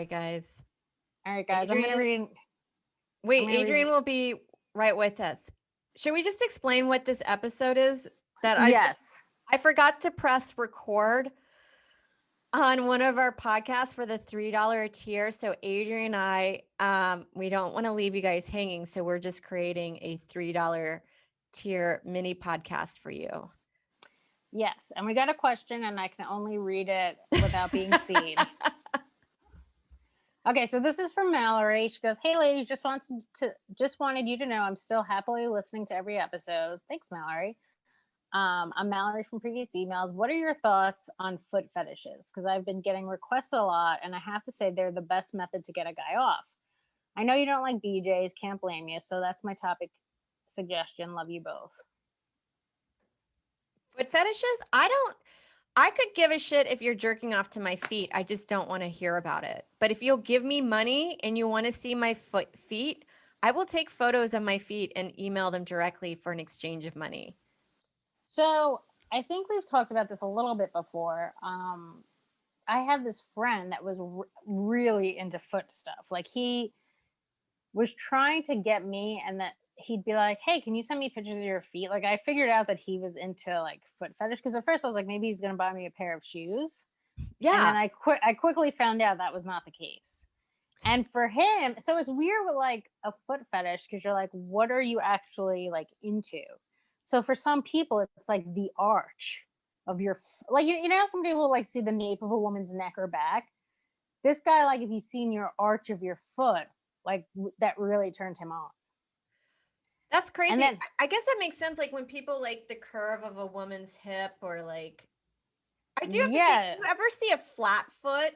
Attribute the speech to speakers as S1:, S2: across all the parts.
S1: right, guys.
S2: All right, guys.
S1: Adrian,
S2: I'm
S1: wait,
S2: gonna read.
S1: Adrian will be right with us. Should we just explain what this episode is? That
S2: Yes.
S1: I forgot to press record on one of our podcasts for the $3 tier. So Adrian and I, we don't want to leave you guys hanging. So we're just creating a $3 tier mini podcast for you.
S2: Yes, and we got a question, and I can only read it without being seen. Okay, so this is from Mallory. She goes, "Hey, ladies, just wanted you to know I'm still happily listening to every episode. Thanks, Mallory. I'm Mallory from previous emails. What are your thoughts on foot fetishes? Because I've been getting requests a lot, and I have to say they're the best method to get a guy off. I know you don't like BJs, can't blame you. So that's my topic suggestion. Love you both."
S1: Foot fetishes? I could give a shit if you're jerking off to my feet. I just don't want to hear about it. But if you'll give me money and you want to see my feet, I will take photos of my feet and email them directly for an exchange of money.
S2: So I think we've talked about this a little bit before. I had this friend that was really into foot stuff. Like he was trying to get me, and that he'd be like, "Hey, can you send me pictures of your feet?" Like I figured out that he was into like foot fetish, because at first I was like, maybe he's gonna buy me a pair of shoes.
S1: Yeah.
S2: And then I quickly found out that was not the case. And for him, so it's weird with like a foot fetish, because you're like, what are you actually like into? So for some people, it's like the arch of your like you know how somebody will like see the nape of a woman's neck or back. This guy, like if he's seen your arch of your foot, like that really turned him on.
S1: That's crazy.
S2: And then
S1: I guess that makes sense. Like when people like the curve of a woman's hip, or like, I do have to say, if you ever see a flat foot,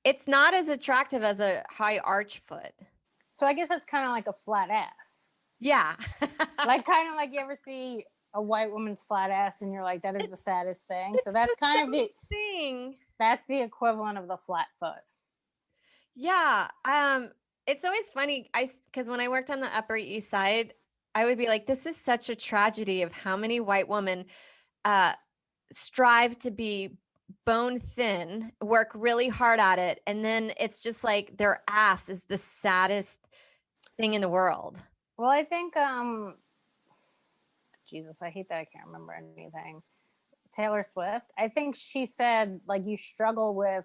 S1: it's not as attractive as a high arch foot.
S2: So I guess it's kind of like a flat ass.
S1: Yeah.
S2: Like kind of like you ever see a white woman's flat ass and you're like, that is the saddest thing. So that's
S1: the
S2: kind of the
S1: thing.
S2: That's the equivalent of the flat foot.
S1: Yeah. It's always funny. Because when I worked on the Upper East Side, I would be like, this is such a tragedy of how many white women strive to be bone thin, work really hard at it, and then it's just like their ass is the saddest thing in the world.
S2: Well, I think Jesus, I hate that I can't remember anything. Taylor Swift, I think she said like you struggle with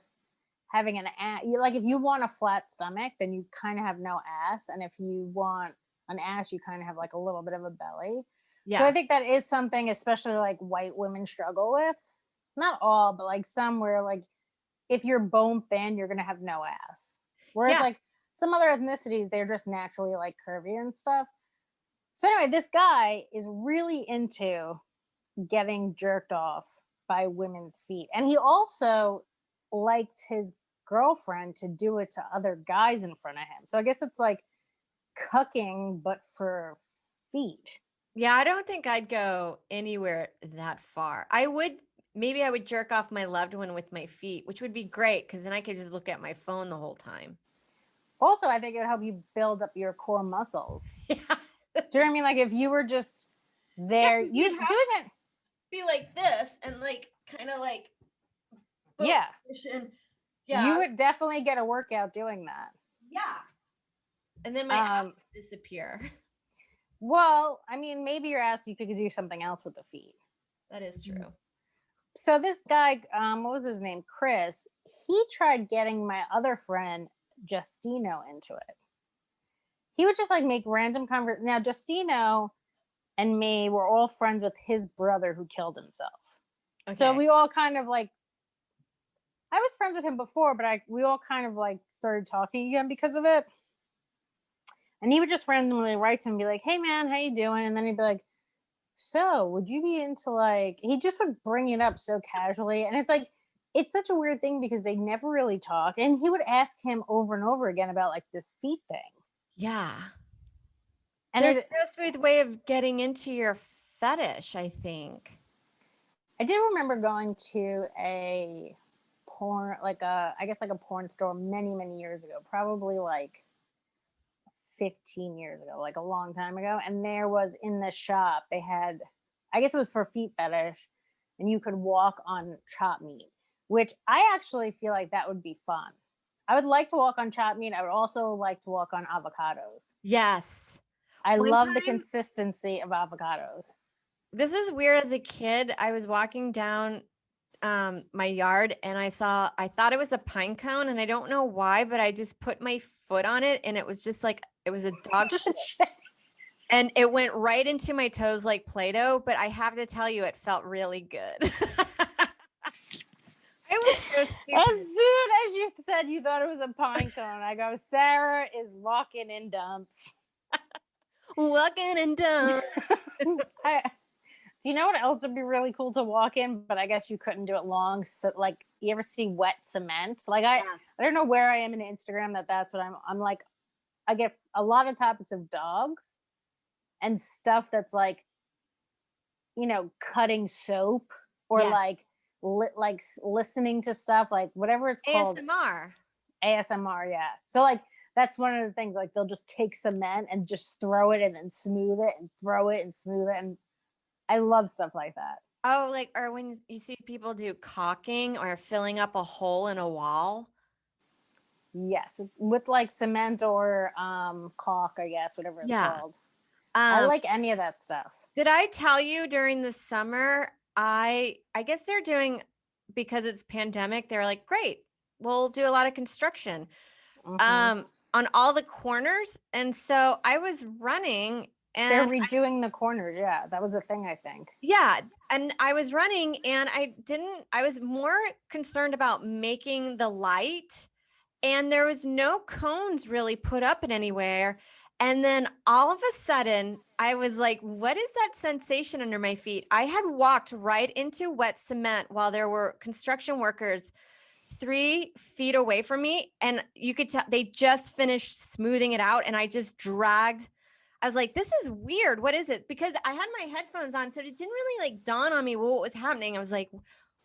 S2: having an ass. Like if you want a flat stomach, then you kind of have no ass, and if you want an ass, you kind of have like a little bit of a belly. Yeah. So I think that is something especially like white women struggle with. Not all, but like some, where like if you're bone thin, you're gonna have no ass. Whereas like some other ethnicities, they're just naturally like curvy and stuff. So anyway, this guy is really into getting jerked off by women's feet. And he also liked his girlfriend to do it to other guys in front of him. So I guess it's like cucking, but for feet.
S1: Yeah, I don't think I'd go anywhere that far. Maybe I would jerk off my loved one with my feet, which would be great because then I could just look at my phone the whole time.
S2: Also, I think it would help you build up your core muscles. Yeah. Do you know what I mean? Like if you were just there, you doing it.
S1: Be like this and like kind of like.
S2: Yeah. Yeah. You would definitely get a workout doing that.
S1: Yeah. And then my ass would disappear.
S2: Well, I mean, maybe your ass, you could do something else with the feet.
S1: That is true.
S2: So this guy, what was his name? Chris, he tried getting my other friend, Justino, into it. He would just like make random conversations. Now, Justino and me were all friends with his brother who killed himself. Okay. So we all kind of like, I was friends with him before, but we all kind of like started talking again because of it. And he would just randomly write to him and be like, "Hey man, how you doing?" And then he'd be like, "So would you be into like," he just would bring it up so casually. And it's like, it's such a weird thing because they never really talk. And he would ask him over and over again about like this feet thing.
S1: Yeah. And there's no smooth way of getting into your fetish, I think.
S2: I do remember going to a porn, like I guess like a porn store many, many years ago, probably like 15 years ago, like a long time ago. And there was in the shop, they had, I guess it was for feet fetish, and you could walk on chop meat, which I actually feel like that would be fun. I would like to walk on chopped meat. I would also like to walk on avocados.
S1: Yes.
S2: I
S1: One
S2: love the
S1: time,
S2: consistency of avocados.
S1: this is weird as a kid. I was walking down my yard and I thought it was a pine cone and I don't know why, but I just put my foot on it and it was just like it was a dog shit. And it went right into my toes like Play-Doh, but I have to tell you, it felt really good. I was so
S2: As
S1: stupid.
S2: soon as you said you thought it was a pine cone, I go, Sarah is walking in dumps.
S1: Walking and dumb.
S2: Do you know what else would be really cool to walk in? But I guess you couldn't do it long. So, like, you ever see wet cement? Like,
S1: Yes.
S2: I don't know where I am in Instagram that's what I'm like. I get a lot of topics of dogs and stuff that's like, cutting soap or
S1: Yes.
S2: like listening to stuff like whatever it's called. ASMR, yeah. So like that's one of the things, like they'll just take cement and just throw it and then smooth it and throw it and smooth it, and I love stuff like that.
S1: Oh, like, or when you see people do caulking or filling up a hole in a wall.
S2: Yes, with like cement or caulk, I guess, whatever it's
S1: Yeah.
S2: called. I
S1: Um,
S2: like any of that stuff.
S1: did I tell you during the summer, I guess they're doing, because it's pandemic, they're like, great, we'll do a lot of construction
S2: Mhm.
S1: on all the corners. And so I was running
S2: They're
S1: and
S2: redoing the corners. Yeah, that was a thing, I think.
S1: yeah, and I was running and I was more concerned about making the light, and there was no cones really put up in anywhere. And then all of a sudden, I was like, what is that sensation under my feet? I had walked right into wet cement while there were construction workers 3 feet away from me. And you could tell they just finished smoothing it out. And I just dragged. I was like, this is weird. What is it? Because I had my headphones on. So it didn't really like dawn on me what was happening. I was like,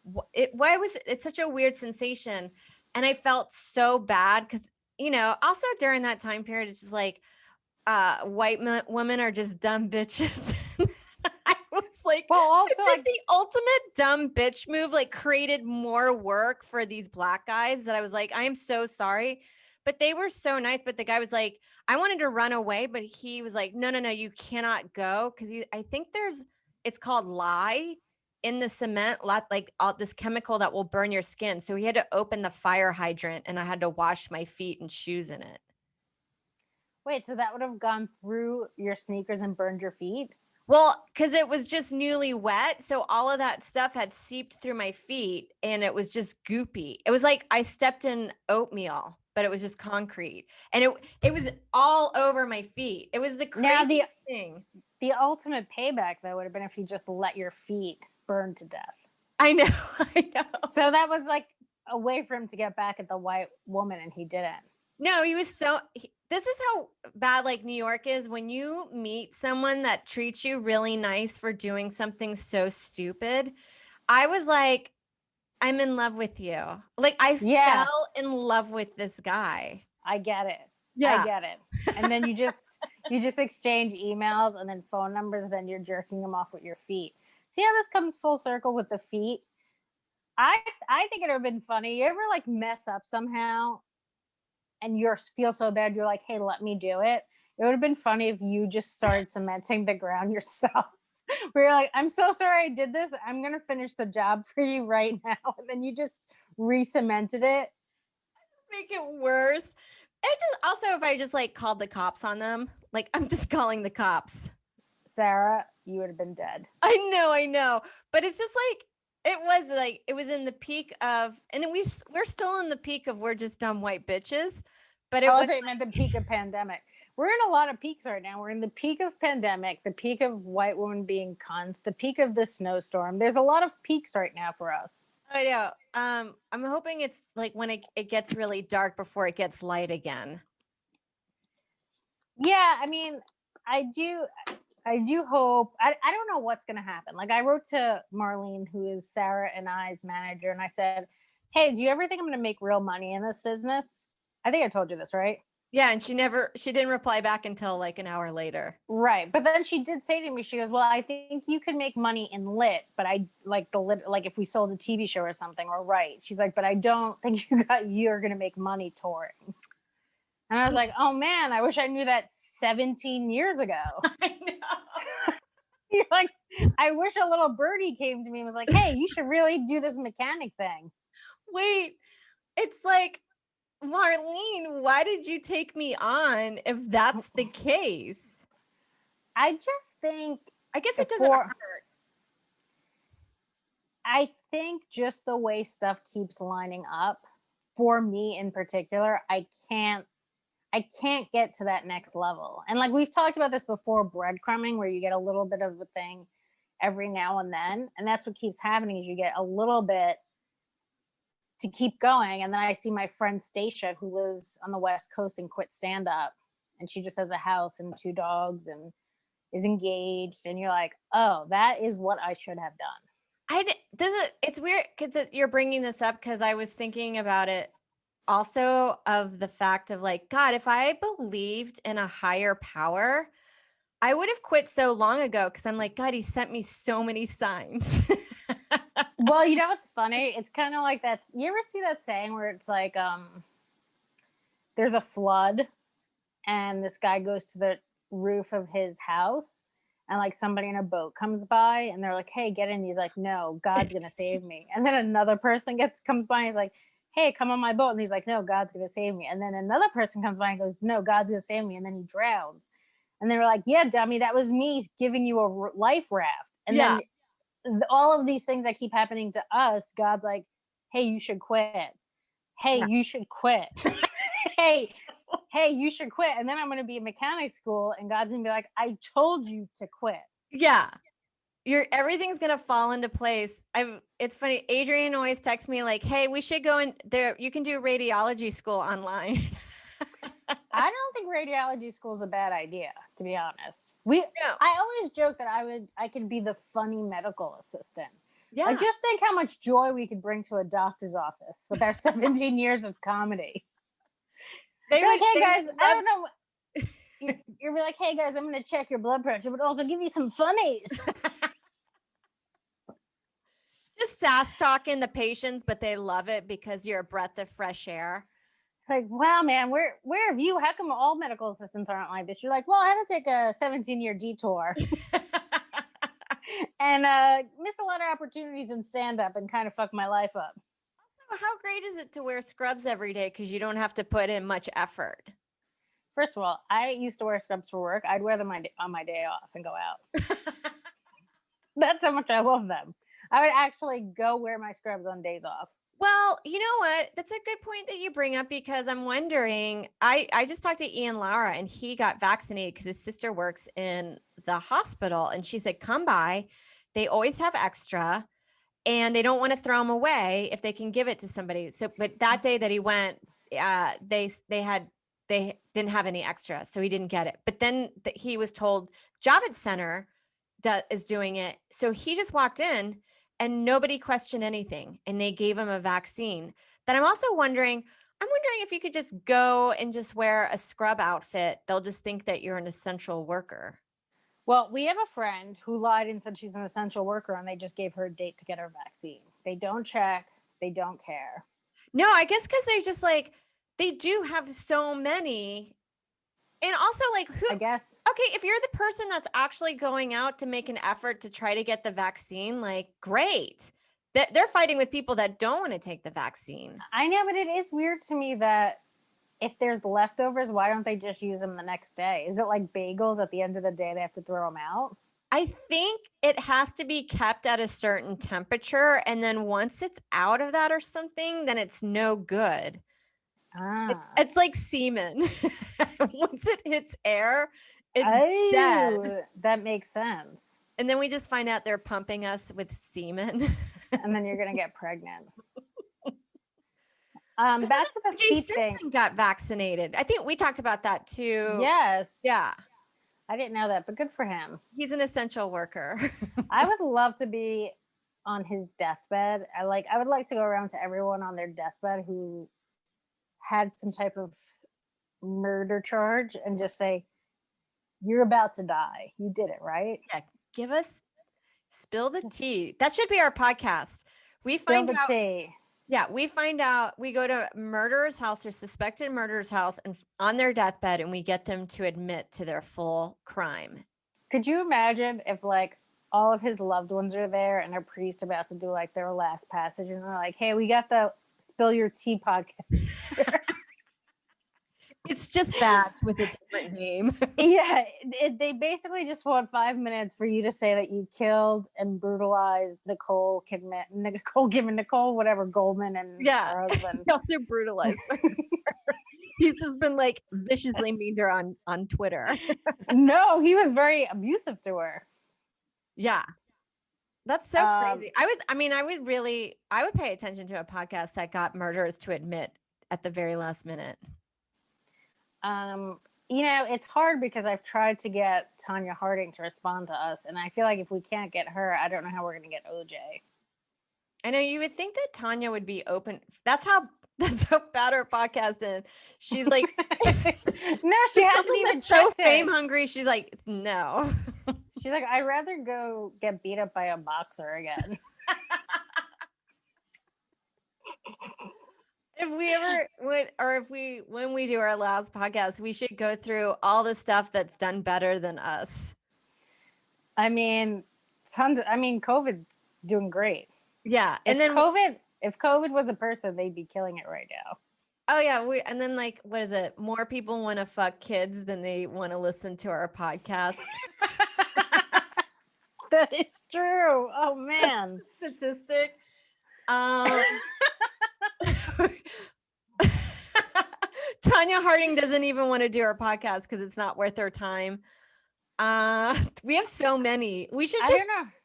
S1: why was it? It's such a weird sensation. And I felt so bad because, also during that time period, it's just like, white women are just dumb bitches. I was like,
S2: Well, also,
S1: I think the ultimate dumb bitch move like created more work for these black guys that I was like, I am so sorry. But they were so nice. But the guy was like, I wanted to run away, but he was like, no, you cannot go. Cause I think it's called lye in the cement, like all this chemical that will burn your skin. So he had to open the fire hydrant and I had to wash my feet and shoes in it.
S2: wait, so that would have gone through your sneakers and burned your feet?
S1: Well, because it was just newly wet. So all of that stuff had seeped through my feet and it was just goopy. It was like I stepped in oatmeal, but it was just concrete. And it was all over my feet. It was the
S2: Now,
S1: craziest thing.
S2: the ultimate payback, though, would have been if you just let your feet burn to death.
S1: I know. I know.
S2: So that was like a way for him to get back at the white woman, and he didn't.
S1: No, he was this is how bad like New York is when you meet someone that treats you really nice for doing something so stupid. I was like, I'm in love with you. Like I fell in love with this guy.
S2: I get it.
S1: Yeah.
S2: I get it. And then you just exchange emails and then phone numbers, then you're jerking them off with your feet. See how this comes full circle with the feet? I think it would have been funny. You ever like mess up somehow and you feel so bad, you're like, hey, let me do it. It would have been funny if you just started cementing the ground yourself. Where you're like, I'm so sorry I did this. I'm going to finish the job for you right now. And then you just re-cemented it.
S1: Make it worse. It just also, if I just like called the cops on them, like I'm just calling the cops.
S2: Sarah, you would have been dead.
S1: I know. But it's just like, it was in the peak of, and we're still in the peak of we're just dumb white bitches. But
S2: I thought you meant the peak of pandemic. We're in a lot of peaks right now. We're in the peak of pandemic, the peak of white women being cunts, the peak of the snowstorm. There's a lot of peaks right now for us.
S1: I know. I'm hoping it's like when it gets really dark before it gets light again.
S2: Yeah, I mean, I do hope. I don't know what's going to happen. Like I wrote to Marlene, who is Sarah and I's manager, and I said, hey, do you ever think I'm going to make real money in this business? I think I told you this, right?
S1: Yeah, and she didn't reply back until like an hour later.
S2: Right. But then she did say to me, she goes, well, I think you could make money in lit, but I like the lit, like if we sold a TV show or something, or right. She's like, but I don't think you're going to make money touring. And I was like, oh man, I wish I knew that 17 years ago.
S1: I know.
S2: You're like, I wish a little birdie came to me and was like, hey, you should really do this mechanic thing.
S1: Wait, it's like, Marlene, why did you take me on if that's the case?
S2: I just think,
S1: I guess it doesn't hurt.
S2: I think just the way stuff keeps lining up for me in particular, I can't get to that next level. And like we've talked about this before, breadcrumbing, where you get a little bit of a thing every now and then. And that's what keeps happening is you get a little bit to keep going. And then I see my friend Stacia, who lives on the West Coast and quit stand up. And she just has a house and 2 dogs and is engaged. And you're like, oh, that is what I should have done.
S1: It's weird because you're bringing this up because I was thinking about it also of the fact of like, God, if I believed in a higher power, I would have quit so long ago because I'm like, God, he sent me so many signs.
S2: Well, you know what's funny? It's kind of like that. You ever see that saying where it's like, there's a flood and this guy goes to the roof of his house and like somebody in a boat comes by and they're like, hey, get in. He's like, no, God's going to save me. And then another person comes by and he's like, hey, come on my boat. And he's like, no, God's going to save me. And then another person comes by and goes, no, God's going to save me. And then he drowns. And they were like, yeah, dummy, that was me giving you a life raft. And then all of these things that keep happening to us, God's like, hey, you should quit. Hey, you should quit. hey, you should quit. And then I'm going to be in mechanic school and God's going to be like, I told you to quit.
S1: Yeah. Everything's going to fall into place. It's funny. Adrian always texts me like, hey, we should go in there. You can do radiology school online.
S2: I don't think radiology school is a bad idea, to be honest. I always joke that I could be the funny medical assistant. Yeah. Like, just think how much joy we could bring to a doctor's office with our 17 years of comedy. They're like, hey guys, I don't know. You're like, hey guys, I'm going to check your blood pressure, but also give you some funnies.
S1: Just sass talking the patients, but they love it because you're a breath of fresh air.
S2: Like, wow, man, where have you? How come all medical assistants aren't like this? You're like, well, I had to take a 17-year detour and miss a lot of opportunities in stand-up and kind of fuck my life up.
S1: Also, how great is it to wear scrubs every day because you don't have to put in much effort?
S2: First of all, I used to wear scrubs for work. I'd wear them on my day off and go out. That's how much I love them. I would actually go wear my scrubs on days off.
S1: Well, you know what? That's a good point that you bring up because I'm wondering, I just talked to Ian Lara and he got vaccinated because his sister works in the hospital and she said, come by. They always have extra and they don't want to throw them away if they can give it to somebody. So, but that day that he went, they didn't have any extra, so he didn't get it. But then he was told Javits Center is doing it. So he just walked in and nobody questioned anything. And they gave him a vaccine. That I'm also wondering if you could just go and just wear a scrub outfit. They'll just think that you're an essential worker.
S2: Well, we have a friend who lied and said she's an essential worker and they just gave her a date to get her vaccine. They don't check. They don't care.
S1: No, I guess because they just like, they do have so many. And also like who,
S2: I guess.
S1: Okay, if you're the person that's actually going out to make an effort to try to get the vaccine, like great. They're fighting with people that don't want to take the vaccine.
S2: I know, but it is weird to me that if there's leftovers, why don't they just use them the next day? Is it like bagels at the end of the day, they have to throw them out?
S1: I think it has to be kept at a certain temperature. And then once it's out of that or something, then it's no good. It's like semen. Once it hits air, it's dead.
S2: That makes sense.
S1: And then we just find out they're pumping us with semen.
S2: And then you're going to get pregnant. Back to the feet thing.
S1: Got vaccinated. I think we talked about that too.
S2: Yes.
S1: Yeah.
S2: I didn't know that, but good for him.
S1: He's an essential worker.
S2: I would love to be on his deathbed. I would like to go around to everyone on their deathbed who had some type of murder charge and just say, "You're about to die. You did it, right?"
S1: Yeah, spill the
S2: Just
S1: tea. That should be our podcast. We
S2: spill
S1: find
S2: the
S1: out.
S2: tea.
S1: Yeah, we find out. We go to murderer's house or suspected murderer's house, and on their deathbed, and we get them to admit to their full crime.
S2: Could you imagine if like all of his loved ones are there and a priest about to do like their last passage, and they're like, "Hey, we got the Spill Your Tea podcast."
S1: It's just Vadge with a different name.
S2: Yeah, they basically just want 5 minutes for you to say that you killed and brutalized Nicole whatever, Goldman, and her husband.
S1: He also brutalized her. He's just been like viciously mean to her on Twitter.
S2: No, he was very abusive to her.
S1: Yeah. That's so crazy. I would pay attention to a podcast that got murderers to admit at the very last minute.
S2: It's hard because I've tried to get Tanya Harding to respond to us, and I feel like if we can't get her, I don't know how we're going to get OJ.
S1: I know you would think that Tanya would be open. That's how bad her podcast is. She's like,
S2: no, she hasn't even
S1: so fame hungry. She's like, no.
S2: She's like, I'd rather go get beat up by a boxer again.
S1: If we ever would, or when we do our last podcast, we should go through all the stuff that's done better than us.
S2: I mean, COVID's doing great.
S1: Yeah.
S2: If COVID was a person, they'd be killing it right now.
S1: Oh yeah. And then like, what is it? More people want to fuck kids than they want to listen to our podcast.
S2: That is true. Oh man.
S1: Statistic. Tanya Harding doesn't even want to do our podcast because it's not worth her time. We have so many. We should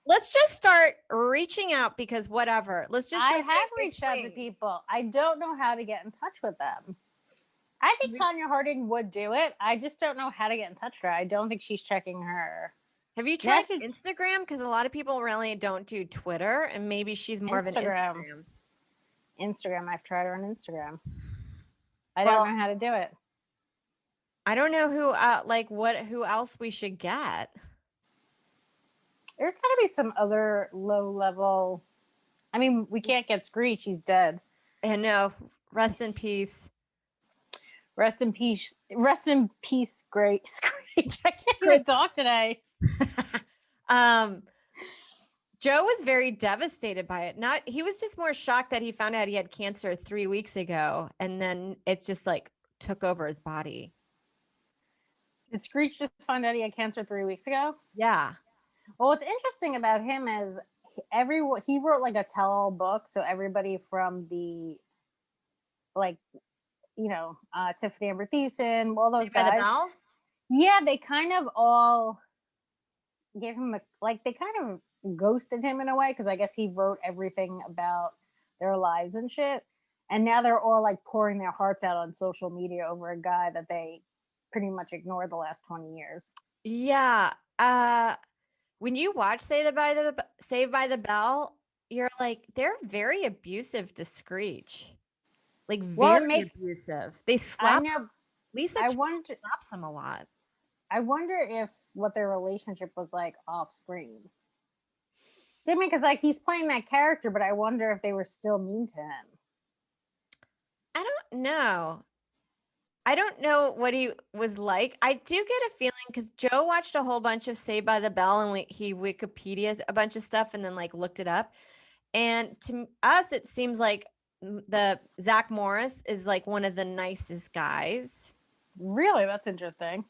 S1: let's just start reaching out because whatever.
S2: I have reached out to people. I don't know how to get in touch with them. I think Tanya Harding would do it. I just don't know how to get in touch with her. I don't think she's checking her.
S1: Have you tried Instagram? Because a lot of people really don't do Twitter, and maybe she's more of an Instagram.
S2: Instagram. I've tried her on Instagram. I don't know how to do it.
S1: I don't know who else we should get.
S2: There's got to be some other low level. I mean, we can't get Screech. He's dead.
S1: I know. Rest in peace.
S2: Rest in peace. Rest in peace, great Screech. I can't even talk today.
S1: Joe was very devastated by it. He was just more shocked that he found out he had cancer 3 weeks ago, and then it just like took over his body.
S2: Did Screech just find out he had cancer 3 weeks ago?
S1: Yeah.
S2: Well, what's interesting about him is he wrote like a tell-all book, so everybody from the Tiffany Amber Thiessen, all those guys.
S1: By the Bell?
S2: Yeah, they kind of all gave him they kind of ghosted him in a way because I guess he wrote everything about their lives and shit, and now they're all like pouring their hearts out on social media over a guy that they pretty much ignored the last 20 years.
S1: Yeah. When you watch Saved by the Bell, you're like, they're very abusive to Screech. Like very abusive. They slap him. Lisa slaps him a lot.
S2: I wonder if what their relationship was like off screen. Jimmy, because like he's playing that character, but I wonder if they were still mean to him.
S1: I don't know. I don't know what he was like. I do get a feeling because Joe watched a whole bunch of Saved by the Bell and he Wikipedia'd a bunch of stuff and then like looked it up. And to us, it seems like the Zach Morris is like one of the nicest guys.
S2: Really? That's interesting.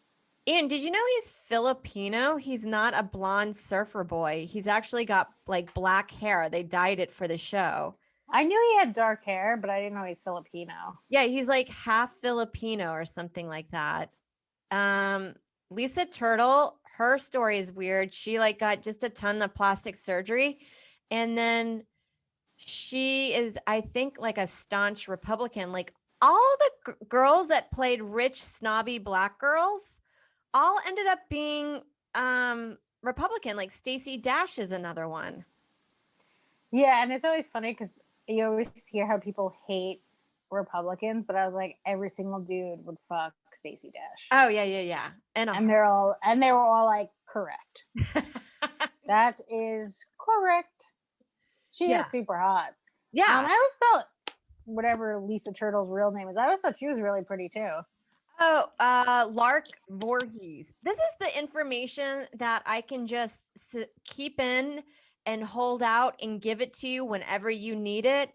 S1: And did you know he's Filipino? He's not a blonde surfer boy. He's actually got like black hair. They dyed it for the show.
S2: I knew he had dark hair, but I didn't know he's Filipino.
S1: Yeah, he's like half Filipino or something like that. Lisa Turtle, her story is weird. She like got just a ton of plastic surgery, and then she is, I think, like a staunch Republican. Like all the girls that played rich, snobby black girls all ended up being Republican. Like Stacey Dash is another one.
S2: Yeah, and it's always funny because you always hear how people hate Republicans, but I was like, every single dude would fuck Stacey Dash.
S1: Oh yeah. And
S2: they were all like, correct. That is correct. She is super hot.
S1: Yeah.
S2: I always thought, whatever Lisa Turtle's real name is, I always thought she was really pretty too.
S1: Oh, Lark Voorhees. This is the information that I can just keep in and hold out and give it to you whenever you need it.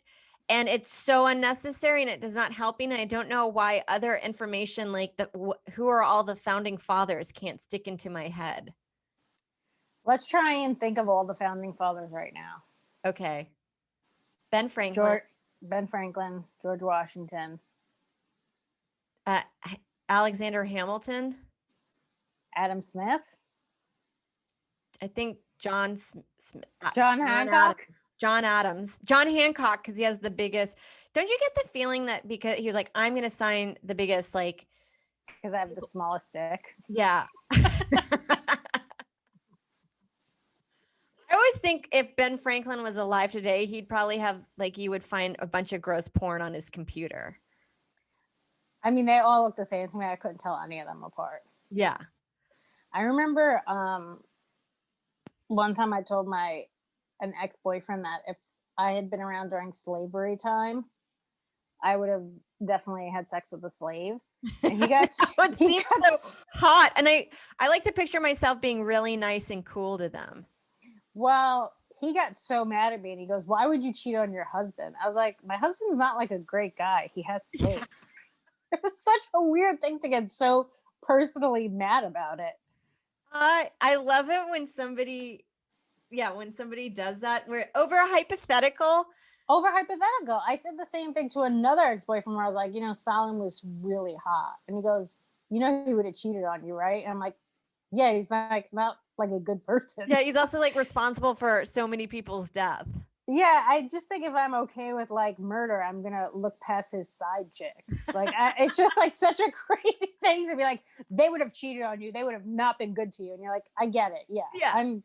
S1: And it's so unnecessary and it does not help me. And I don't know why other information like who are all the founding fathers can't stick into my head.
S2: Let's try and think of all the founding fathers right now.
S1: Okay. Ben Franklin.
S2: George Washington.
S1: Alexander Hamilton.
S2: Adam Smith.
S1: I think John
S2: Hancock.
S1: John Adams. John Hancock, because he has the biggest. Don't you get the feeling that because he was like, I'm going to sign the biggest, like.
S2: Because I have the smallest dick.
S1: Yeah. I always think if Ben Franklin was alive today, he'd probably have, like, you would find a bunch of gross porn on his computer.
S2: I mean, they all look the same to me. I couldn't tell any of them apart.
S1: Yeah.
S2: I remember one time I told an ex-boyfriend that if I had been around during slavery time, I would have definitely had sex with the slaves. And he got
S1: so hot. And I like to picture myself being really nice and cool to them.
S2: Well, he got so mad at me and he goes, why would you cheat on your husband? I was like, my husband's not like a great guy. He has slaves. It was such a weird thing to get so personally mad about it.
S1: I love it when somebody does that. We're over a hypothetical.
S2: I said the same thing to another ex-boyfriend where I was like, Stalin was really hot. And he goes, he would have cheated on you, right? And I'm like, yeah, he's not like a good person.
S1: Yeah, he's also like responsible for so many people's death.
S2: Yeah, I just think if I'm okay with like murder, I'm gonna look past his side chicks. Like it's just like such a crazy thing to be like, they would have cheated on you, they would have not been good to you, and you're like, I get it. Yeah. I'm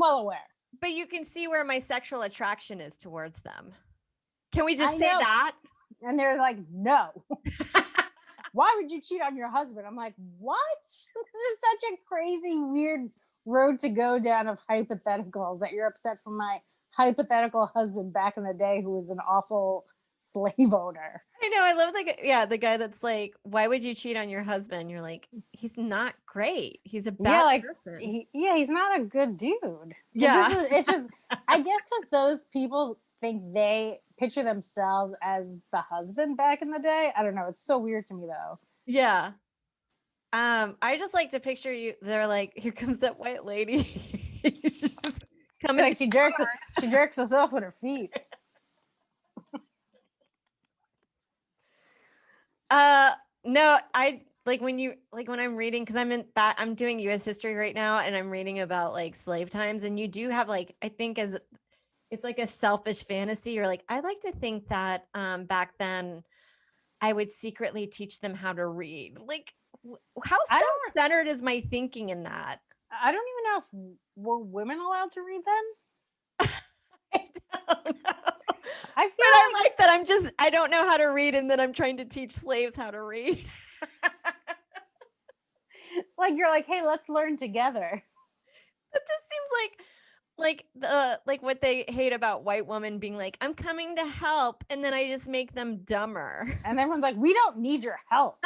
S2: well aware.
S1: But you can see where my sexual attraction is towards them. Can we just say that?
S2: And they're like, no. Why would you cheat on your husband? I'm like, what? This is such a crazy, weird road to go down of hypotheticals that you're upset for my hypothetical husband back in the day who was an awful slave owner.
S1: I know. I love the guy that's like, why would you cheat on your husband? You're like, he's not great. He's a bad person.
S2: He's not a good dude.
S1: Yeah.
S2: It's just, I guess because those people think they picture themselves as the husband back in the day. I don't know. It's so weird to me though.
S1: Yeah. I just like to picture you. They're like, here comes that white lady.
S2: Like she jerks us off with her feet.
S1: No, I like when I'm reading, because I'm doing US history right now and I'm reading about like slave times, and you do have like, I think it's like a selfish fantasy. You're like, I like to think that back then I would secretly teach them how to read. Like, how self-centered is my thinking in that?
S2: I don't even know if were women allowed to read then.
S1: I don't know.
S2: I
S1: like that I don't know how to read, and then I'm trying to teach slaves how to read.
S2: Like you're like, hey, let's learn together.
S1: That just seems like what they hate about white women being like, I'm coming to help, and then I just make them dumber.
S2: And everyone's like, we don't need your help.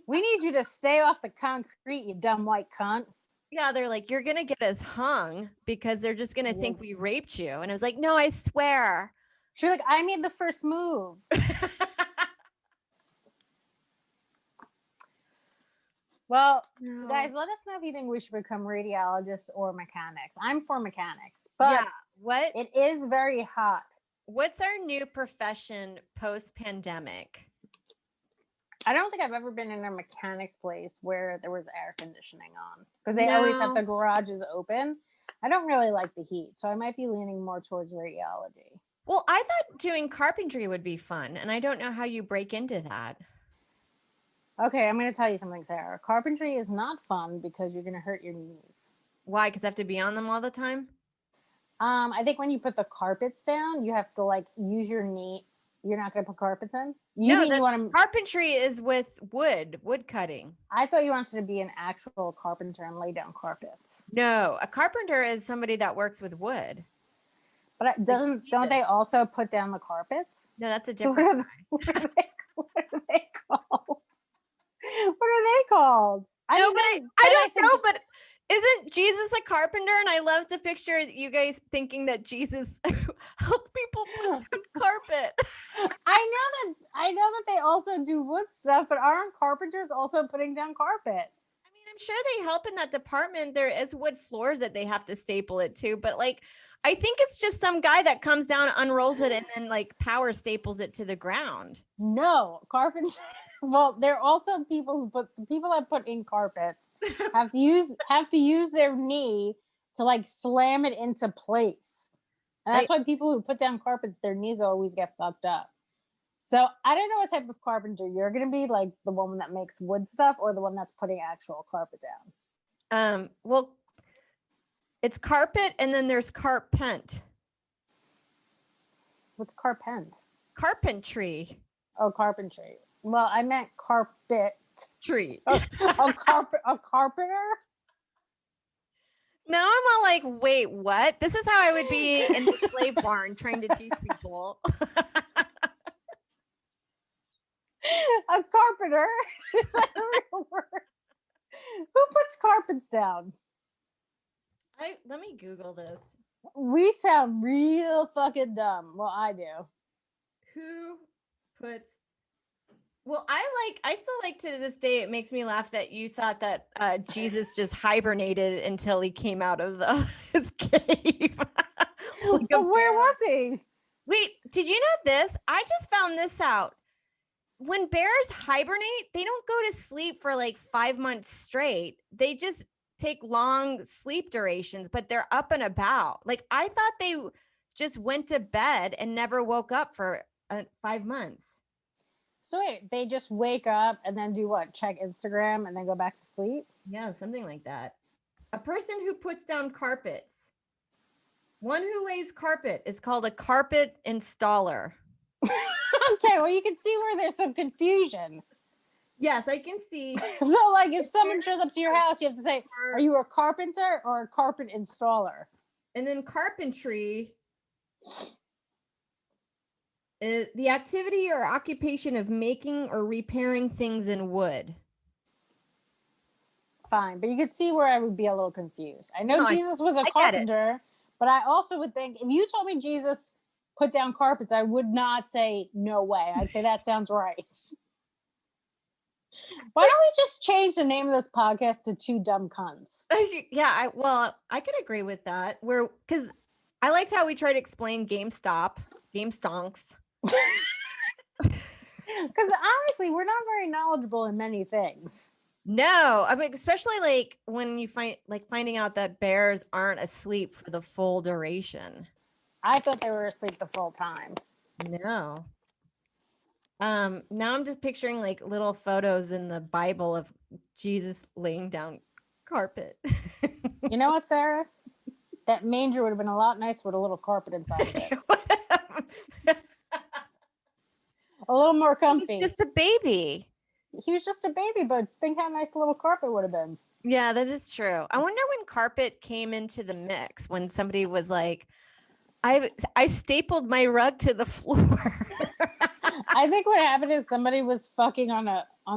S2: We need you to stay off the concrete, you dumb white cunt.
S1: Yeah, they're like, you're gonna get us hung because they're just gonna think we raped you. And I was like, no, I swear.
S2: She's like, I made the first move. Well, guys, let us know if you think we should become radiologists or mechanics. I'm for mechanics, but it is very hot.
S1: What's our new profession post-pandemic?
S2: I don't think I've ever been in a mechanics place where there was air conditioning on, because they always have the garages open. I don't really like the heat, so I might be leaning more towards radiology.
S1: Well, I thought doing carpentry would be fun, and I don't know how you break into that.
S2: Okay, I'm going to tell you something, Sarah. Carpentry is not fun because you're going to hurt your knees.
S1: Why? Because I have to be on them all the time?
S2: I think when you put the carpets down, you have to like use your knee You're not going to put carpets in? You
S1: No,
S2: mean
S1: the
S2: you want to?
S1: carpentry is with wood cutting.
S2: I thought you wanted to be an actual carpenter and lay down carpets.
S1: No, a carpenter is somebody that works with wood.
S2: But don't they also put down the carpets?
S1: No, that's a
S2: So
S1: different
S2: what are they called? What are they called?
S1: I don't know, but isn't Jesus a carpenter? And I love to picture you guys thinking that Jesus helped people put down carpet.
S2: I know that they also do wood stuff, but aren't carpenters also putting down carpet?
S1: I mean, I'm sure they help in that department. There is wood floors that they have to staple it to, but like, I think it's just some guy that comes down, unrolls it, and then like power staples it to the ground.
S2: No, carpenter. Well, there are also people that put in carpets have to use their knee to like slam it into place. And that's why people who put down carpets, their knees always get fucked up. So I don't know what type of carpenter you're gonna be, like the one that makes wood stuff or the one that's putting actual carpet down.
S1: Well, it's carpet and then there's carpent.
S2: What's carpent?
S1: Carpentry.
S2: Oh, carpentry. Well, I meant carpet.
S1: Tree.
S2: A carpenter?
S1: Now I'm all like, wait, what? This is how I would be in the slave barn trying to teach people.
S2: A carpenter? Is that a real word? Who puts carpets down?
S1: Let me Google this.
S2: We sound real fucking dumb. Well, I do.
S1: Who puts... Well, I still like to this day, it makes me laugh that you thought that Jesus just hibernated until he came out of his cave.
S2: Like where was he?
S1: Wait, did you know this? I just found this out. When bears hibernate, they don't go to sleep for like 5 months straight. They just take long sleep durations, but they're up and about. Like I thought they just went to bed and never woke up for 5 months.
S2: So wait, they just wake up and then do what? Check Instagram and then go back to sleep?
S1: Yeah, something like that. A person who puts down carpets. One who lays carpet is called a carpet installer.
S2: Okay, well, you can see where there's some confusion.
S1: Yes, I can see.
S2: So, like, if someone shows up to your house, you have to say, are you a carpenter or a carpet installer?
S1: And then carpentry is the activity or occupation of making or repairing things in wood.
S2: Fine, but you could see where I would be a little confused. I know Jesus was a carpenter, but I also would think if you told me Jesus put down carpets, I would not say no way. I'd say that sounds right. Why don't we just change the name of this podcast to Two Dumb Cunts?
S1: Yeah, I could agree with that. Because I liked how we tried to explain game stonks.
S2: Because honestly, we're not very knowledgeable in many things.
S1: No, I mean, especially like when you finding out that bears aren't asleep for the full duration.
S2: I thought they were asleep the full time.
S1: No. Now I'm just picturing like little photos in the Bible of Jesus laying down carpet.
S2: You know what, Sarah? That manger would have been a lot nicer with a little carpet inside of it. A little more comfy.
S1: Just a baby.
S2: He was just a baby, but think how nice the little carpet would have been.
S1: Yeah, that is true. I wonder when carpet came into the mix, when somebody was like, I stapled my rug to the floor.
S2: I think what happened is somebody was fucking on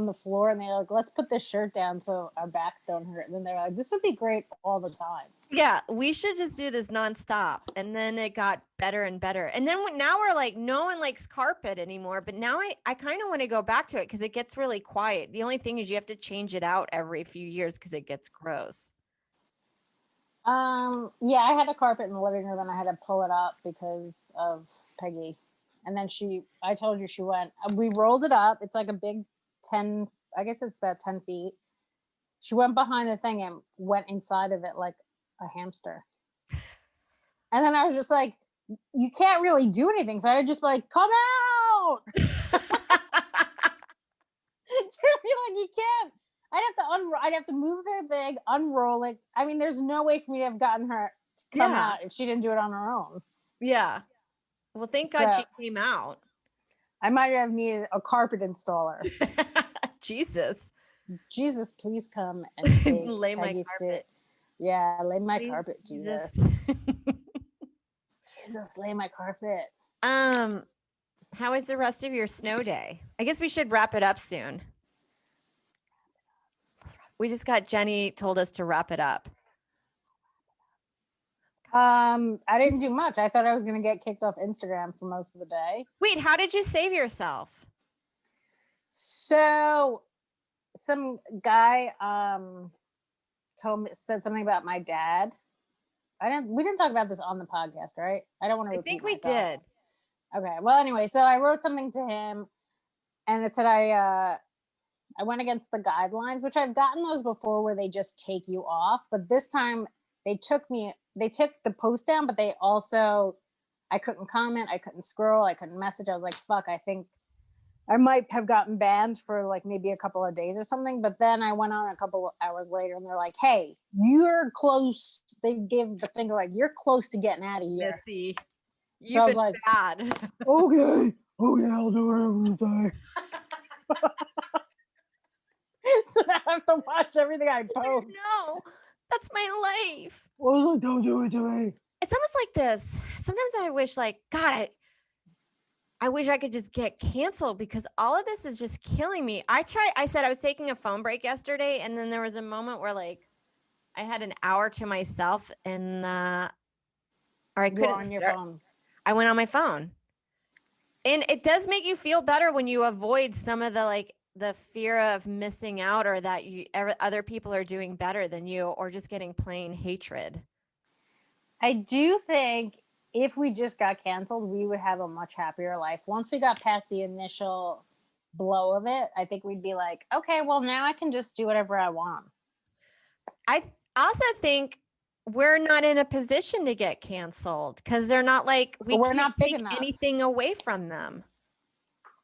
S2: the floor and they're like, let's put this shirt down so our backs don't hurt. And then they're like, this would be great all the time.
S1: Yeah, we should just do this nonstop. And then it got better and better. And then now we're like, no one likes carpet anymore. But now I kind of want to go back to it because it gets really quiet. The only thing is you have to change it out every few years because it gets gross.
S2: Yeah, I had a carpet in the living room and I had to pull it up because of Peggy. And then I told you she went, we rolled it up. It's like a big 10, I guess it's about 10 feet. She went behind the thing and went inside of it like a hamster. And then I was just like, you can't really do anything. So I just be like, come out. Just be like, you can't. I'd have to move the thing, unroll it. I mean, there's no way for me to have gotten her to come out if she didn't do it on her own.
S1: Yeah. Well, thank God she came out.
S2: I might have needed a carpet installer.
S1: Jesus.
S2: Jesus, please come and take
S1: Lay my
S2: Peggy's
S1: carpet.
S2: suit. Yeah, lay my
S1: Please,
S2: carpet, Jesus. Jesus, lay my carpet.
S1: How is the rest of your snow day? I guess we should wrap it up soon. We just got Jenny told us to wrap it up.
S2: I didn't do much. I thought I was gonna get kicked off Instagram for most of the day.
S1: Wait, how did you save yourself?
S2: So some guy said something about my dad. We didn't talk about this on the podcast, right? I don't want to
S1: I think
S2: repeat
S1: we
S2: myself.
S1: did.
S2: Okay. Well, anyway, so I wrote something to him and it said I went against the guidelines, which I've gotten those before where they just take you off, but this time they took the post down, but I couldn't comment, I couldn't scroll, I couldn't message. I was like, fuck, I think I might have gotten banned for like maybe a couple of days or something. But then I went on a couple of hours later and they're like, hey, you're close. They gave the finger like, you're close to getting out of here.
S1: Missy, you've
S2: So I was
S1: been
S2: like,
S1: bad.
S2: Okay, I'll do whatever you say. So now I have to watch everything I post.
S1: No, that's my life.
S2: Well, don't do it to me.
S1: It's almost like this. Sometimes I wish, like, God, I wish I could just get canceled because all of this is just killing me. I said I was taking a phone break yesterday, and then there was a moment where, like, I had an hour to myself, and or I couldn't
S2: on your phone.
S1: I went on my phone, and it does make you feel better when you avoid some of the fear of missing out, or that other people are doing better than you, or just getting plain hatred.
S2: I do think if we just got canceled, we would have a much happier life. Once we got past the initial blow of it, I think we'd be like, okay, well, now I can just do whatever I want.
S1: I also think we're not in a position to get canceled because they're not like, we're not big enough. Anything away from them.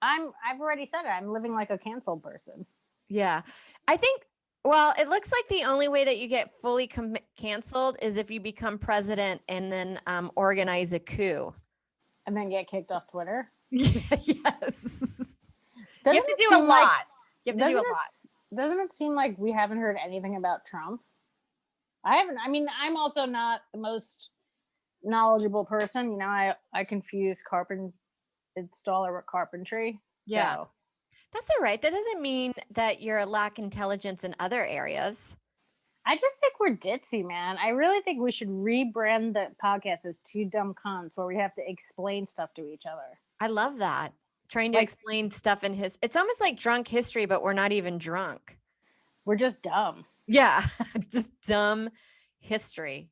S2: I've already said it. I'm living like a canceled person.
S1: Yeah. I think, well, it looks like the only way that you get fully canceled is if you become president and then organize a coup.
S2: And then get kicked off Twitter?
S1: Yes. You have to do a lot. You have to do a lot.
S2: Doesn't it seem like we haven't heard anything about Trump? I'm also not the most knowledgeable person. You know, I confuse carpent installer with carpentry.
S1: Yeah.
S2: So.
S1: That's all right. That doesn't mean that you're lack intelligence in other areas.
S2: I just think we're ditzy, man. I really think we should rebrand the podcast as Two Dumb Cons, where we have to explain stuff to each other.
S1: I love that. Trying to explain stuff in it's almost like drunk history, but we're not even drunk.
S2: We're just dumb.
S1: Yeah. It's just dumb history.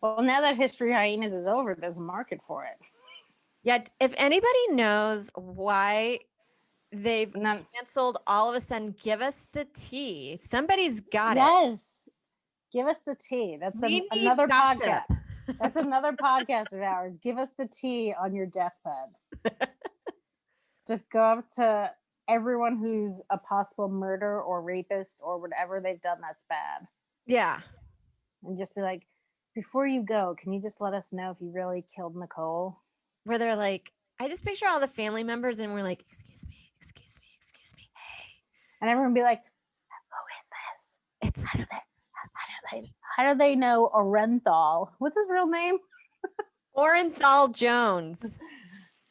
S2: Well, now that History Hyenas is over, there's a market for it.
S1: Yeah. If anybody knows why they've canceled all of a sudden, give us the tea. Somebody's got it.
S2: Yes. Give us the tea. That's another podcast. That's another podcast of ours. Give us the tea on your deathbed. Just go up to everyone who's a possible murderer or rapist or whatever they've done that's bad.
S1: Yeah.
S2: And just be like, before you go, can you just let us know if you really killed Nicole?
S1: Where they're like, I just picture all the family members and we're like, excuse me, hey.
S2: And everyone be like, who is this? How do they know Orenthal? What's his real name?
S1: Orenthal Jones.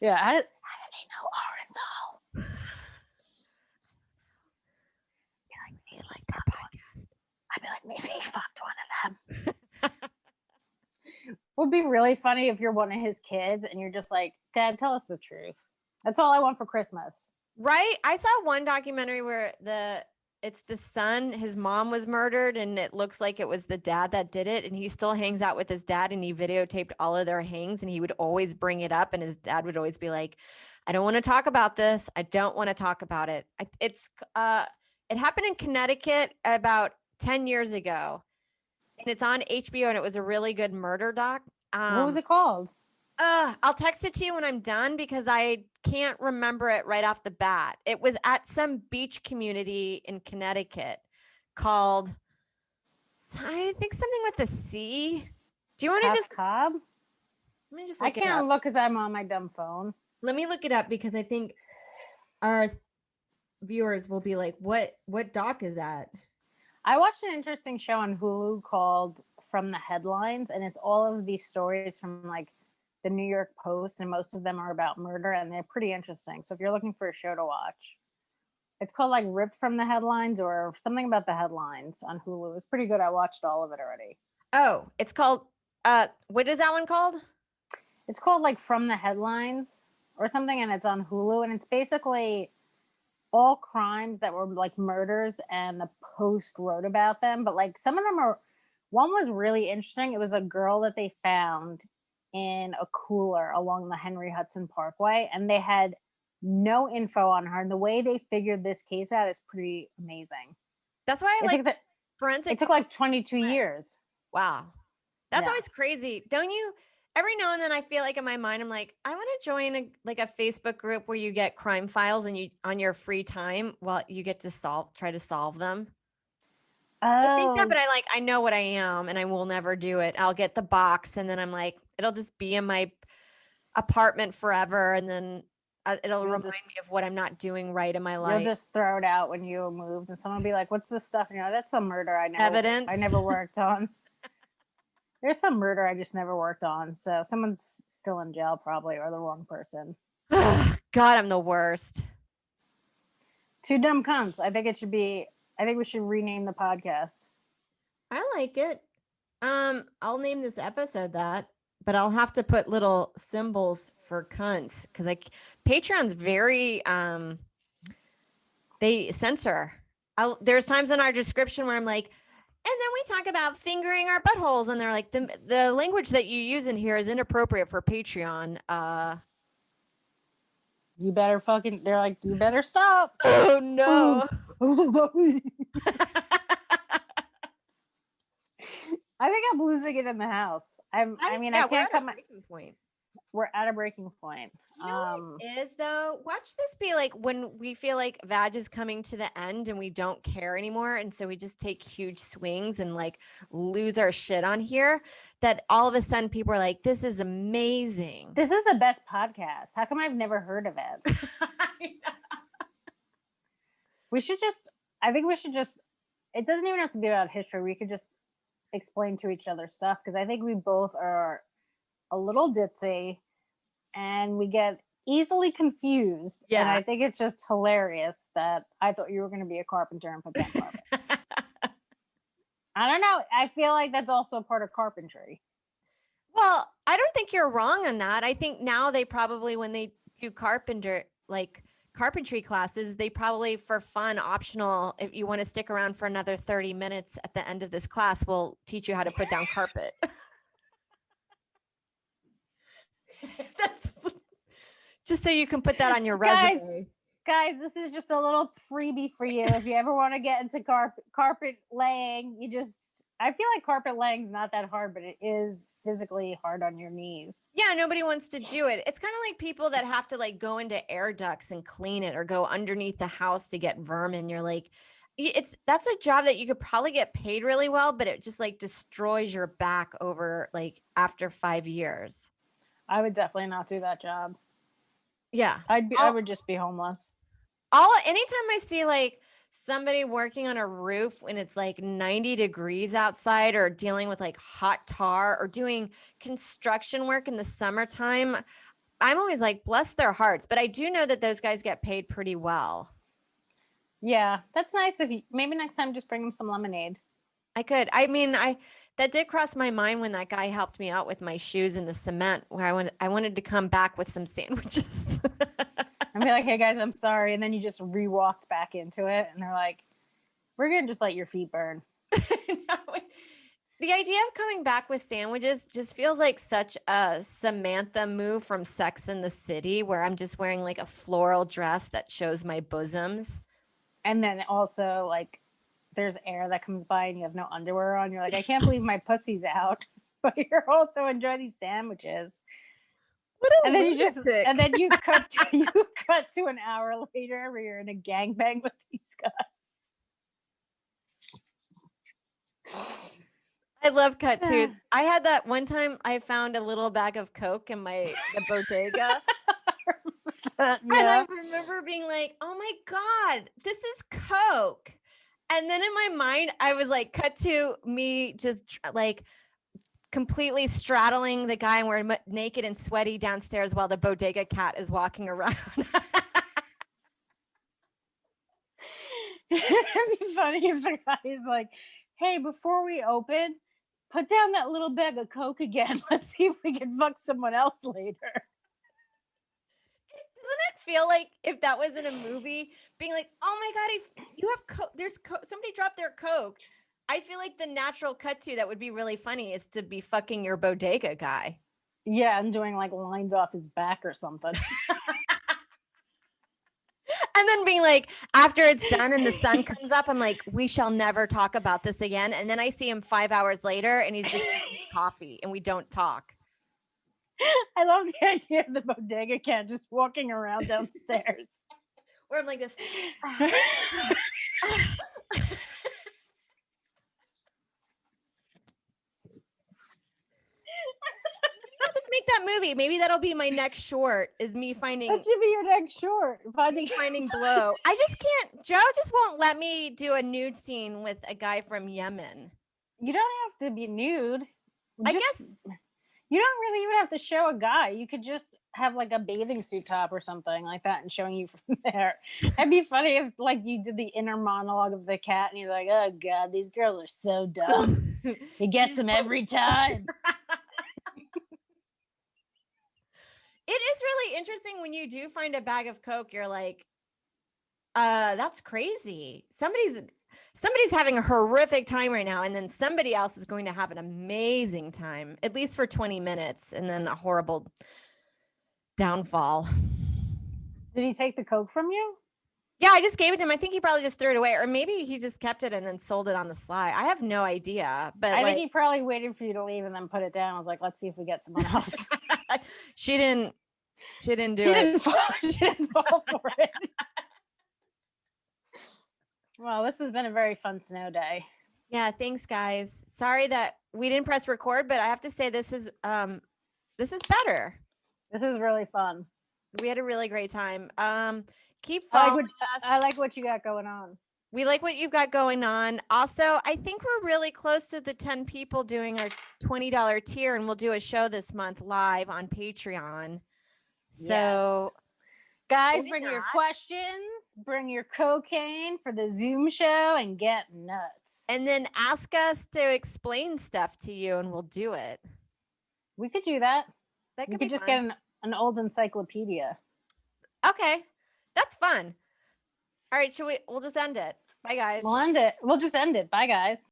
S2: Yeah, how do they know Orenthal?
S1: You like that podcast?
S2: I'd be like, maybe he fucked one of them. It would be really funny if you're one of his kids and you're just like, Dad, tell us the truth. That's all I want for Christmas.
S1: Right? I saw one documentary where it's the son, his mom was murdered, and it looks like it was the dad that did it, and he still hangs out with his dad, and he videotaped all of their hangs, and he would always bring it up, and his dad would always be like, I don't want to talk about this. I don't want to talk about it. It happened in Connecticut about 10 years ago, and it's on HBO, and it was a really good murder doc.
S2: What was it called?
S1: I'll text it to you when I'm done because I can't remember it right off the bat. It was at some beach community in Connecticut called, I think something with the C. Do you want to just
S2: Cobb?
S1: Let me just
S2: I can't look because I'm on my dumb phone.
S1: Let me look it up because I think our viewers will be like, what doc is that?
S2: I watched an interesting show on Hulu called From the Headlines, and it's all of these stories from like the New York Post, and most of them are about murder, and they're pretty interesting. So if you're looking for a show to watch, it's called like Ripped from the Headlines or something about the headlines on Hulu. It's pretty good. I watched all of it already.
S1: Oh, it's called what is that one called?
S2: It's called like From the Headlines or something, and it's on Hulu, and it's basically all crimes that were like murders, and the Post wrote about them. But like some of them are, one was really interesting. It was a girl that they found in a cooler along the Henry Hudson Parkway, and they had no info on her. And the way they figured this case out is pretty amazing.
S1: That's why I like forensic.
S2: It took like 22 years.
S1: Wow. That's always crazy. Don't you? Every now and then I feel like in my mind, I'm like, I want to join a Facebook group where you get crime files and you on your free time, well, you get to try to solve them. I think that, but I know what I am and I will never do it. I'll get the box and then I'm like, it'll just be in my apartment forever. And then it'll remind me of what I'm not doing right in my life.
S2: You'll just throw it out when you moved and someone will be like, what's this stuff? And you're like, that's a murder I never worked on. There's some murder I just never worked on. So someone's still in jail probably, or the wrong person.
S1: God, I'm the worst.
S2: Two dumb cunts. I think we should rename the podcast.
S1: I like it. I'll name this episode that, but I'll have to put little symbols for cunts because Patreon's very they censor. There's times in our description where I'm like, and then we talk about fingering our buttholes, and they're like, the language that you use in here is inappropriate for Patreon.
S2: You better they're like, you better stop.
S1: Oh no.
S2: I think I'm losing it in the house. I can't come. We're at a breaking point.
S1: You know what it is though? Watch this be like when we feel like Vadge is coming to the end and we don't care anymore. And so we just take huge swings and like lose our shit on here, that all of a sudden people are like, this is amazing.
S2: This is the best podcast. How come I've never heard of it? I think we should just, it doesn't even have to be about history. We could just explain to each other stuff. Cause I think we both are a little ditzy and we get easily confused. Yeah. And I think it's just hilarious that I thought you were going to be a carpenter and put down carpets. I don't know. I feel like that's also a part of carpentry.
S1: Well, I don't think you're wrong on that. I think now they probably, when they do carpentry classes, they probably, for fun, optional, if you want to stick around for another 30 minutes at the end of this class, we'll teach you how to put down carpet. That's just so you can put that on your resume.
S2: Guys, this is just a little freebie for you. If you ever want to get into carpet laying, I feel like carpet laying is not that hard, but it is physically hard on your knees.
S1: Yeah, nobody wants to do it. It's kind of like people that have to like go into air ducts and clean it, or go underneath the house to get vermin. You're like, that's a job that you could probably get paid really well, but it just like destroys your back over like after 5 years.
S2: I would definitely not do that job.
S1: Yeah.
S2: I would just be homeless.
S1: Anytime I see like somebody working on a roof when it's like 90 degrees outside, or dealing with like hot tar, or doing construction work in the summertime, I'm always like, bless their hearts. But I do know that those guys get paid pretty well.
S2: Yeah, that's nice. Maybe next time just bring them some lemonade.
S1: I could. I mean, that did cross my mind when that guy helped me out with my shoes in the cement, where I wanted to come back with some sandwiches.
S2: And be like, hey guys, I'm sorry. And then you just re-walked back into it. And they're like, we're going to just let your feet burn.
S1: The idea of coming back with sandwiches just feels like such a Samantha move from Sex and the City, where I'm just wearing like a floral dress that shows my bosoms.
S2: And then also like, there's air that comes by and you have no underwear on. You're like, I can't believe my pussy's out, but you're also enjoy these sandwiches. And then you cut to an hour later where you're in a gangbang with these guys.
S1: I love cut twos. I had that one time. I found a little bag of Coke in the bodega.
S2: Yeah.
S1: And I remember being like, oh my God, this is Coke. And then in my mind, I was like, cut to me just like completely straddling the guy and we're naked and sweaty downstairs while the bodega cat is walking around.
S2: It'd be funny if the guy is like, hey, before we open, put down that little bag of Coke again. Let's see if we can fuck someone else later.
S1: Doesn't it feel like if that was in a movie, being like, oh my God, you have Coke, there's Coke, somebody dropped their Coke. I feel like the natural cut to that would be really funny is to be fucking your bodega guy.
S2: Yeah, and doing like lines off his back or something.
S1: And then being like, after it's done and the sun comes up, I'm like, we shall never talk about this again. And then I see him 5 hours later and he's just coffee and we don't talk.
S2: I love the idea of the bodega cat just walking around downstairs.
S1: Where I'm like this. Just make that movie. Maybe that'll be my next short. Is me finding.
S2: That should be your next short.
S1: Finding blow. I just can't. Joe just won't let me do a nude scene with a guy from Yemen.
S2: You don't have to be nude.
S1: I guess
S2: you don't really even have to show a guy. You could just have like a bathing suit top or something like that and showing you from there. It'd be funny if like you did the inner monologue of the cat and you're like, oh God, these girls are so dumb. It gets them every time.
S1: It is really interesting when you do find a bag of Coke, you're like, that's crazy. Somebody's having a horrific time right now. And then somebody else is going to have an amazing time, at least for 20 minutes, and then a horrible downfall.
S2: Did he take the Coke from you?
S1: Yeah, I just gave it to him. I think he probably just threw it away, or maybe he just kept it and then sold it on the sly. I have no idea, but
S2: I think he probably waited for you to leave and then put it down. I was like, let's see if we get someone else.
S1: She didn't do it.
S2: She didn't fall for it. Well, this has been a very fun snow day.
S1: Yeah, thanks guys. Sorry that we didn't press record, but I have to say this is better.
S2: This is really fun.
S1: We had a really great time. Keep
S2: I
S1: following us.
S2: I like what you got going on.
S1: We like what you've got going on. Also, I think we're really close to the 10 people doing our $20 tier, and we'll do a show this month live on Patreon. So,
S2: guys, bring your questions, bring your cocaine for the Zoom show, and get nuts.
S1: And then ask us to explain stuff to you, and we'll do it.
S2: We could do that.
S1: That could
S2: we
S1: be
S2: could just
S1: fun.
S2: get an old encyclopedia.
S1: Okay, that's fun. All right, we'll just end it. Bye, guys.
S2: We'll end it. We'll just end it. Bye, guys.